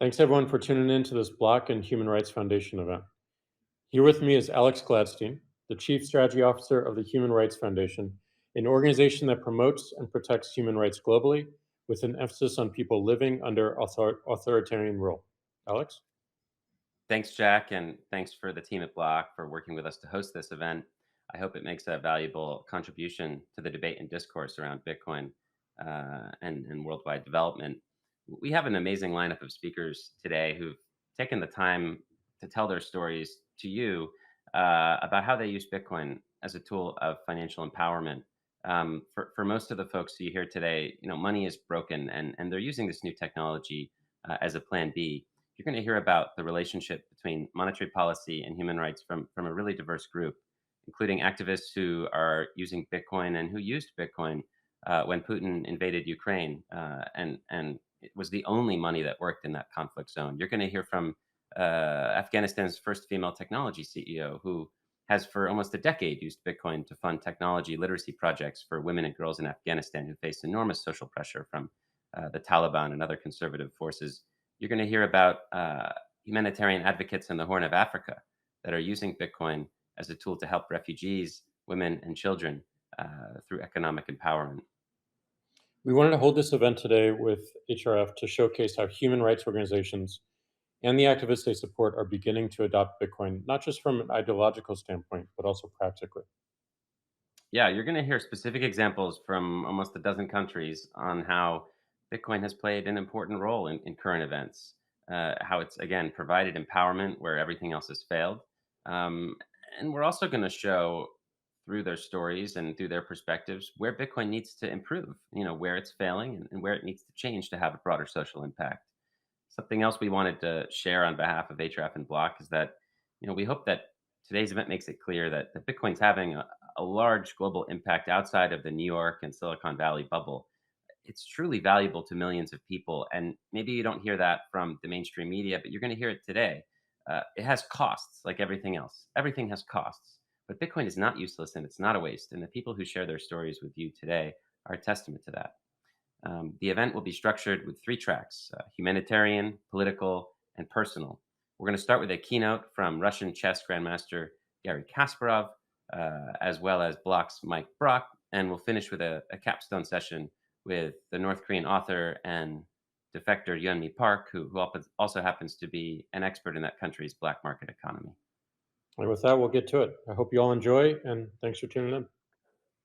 Thanks everyone for tuning in to this Block and Human Rights Foundation event. Here with me is Alex Gladstein, the Chief Strategy Officer of the Human Rights Foundation, an organization that promotes and protects human rights globally with an emphasis on people living under authoritarian rule. Alex? Thanks, Jack, and thanks for the team at Block for working with us to host this event. I hope it makes a valuable contribution to the debate and discourse around Bitcoin and worldwide development. We have an amazing lineup of speakers today who've taken the time to tell their stories to you about how they use Bitcoin as a tool of financial empowerment. For most of the folks who you hear today, money is broken, and they're using this new technology as a plan B. You're going to hear about the relationship between monetary policy and human rights from a really diverse group, including activists who are using Bitcoin and who used Bitcoin when Putin invaded Ukraine, and it was the only money that worked in that conflict zone. You're going to hear from Afghanistan's first female technology CEO, who has for almost a decade used Bitcoin to fund technology literacy projects for women and girls in Afghanistan who face enormous social pressure from the Taliban and other conservative forces. You're going to hear about humanitarian advocates in the Horn of Africa that are using Bitcoin as a tool to help refugees, women, and children through economic empowerment. We wanted to hold this event today with HRF to showcase how human rights organizations and the activists they support are beginning to adopt Bitcoin, not just from an ideological standpoint, but also practically. Yeah, you're going to hear specific examples from almost a dozen countries on how Bitcoin has played an important role in current events, how it's, again, provided empowerment where everything else has failed. Um, and we're also going to show through their stories and through their perspectives where Bitcoin needs to improve, where it's failing and where it needs to change to have a broader social impact. Something else we wanted to share on behalf of HRF and Block is that, we hope that today's event makes it clear that Bitcoin's having a large global impact outside of the New York and Silicon Valley bubble. It's truly valuable to millions of people. And maybe you don't hear that from the mainstream media, but you're going to hear it today. It has costs like everything else. Everything has costs. But Bitcoin is not useless and it's not a waste. And the people who share their stories with you today are a testament to that. The event will be structured with three tracks: humanitarian, political, and personal. We're going to start with a keynote from Russian chess grandmaster Garry Kasparov, as well as Block's Mike Brock, and we'll finish with a capstone session with the North Korean author and defector Yeonmi Park, who also happens to be an expert in that country's black market economy. And with that, we'll get to it. I hope you all enjoy, and thanks for tuning in.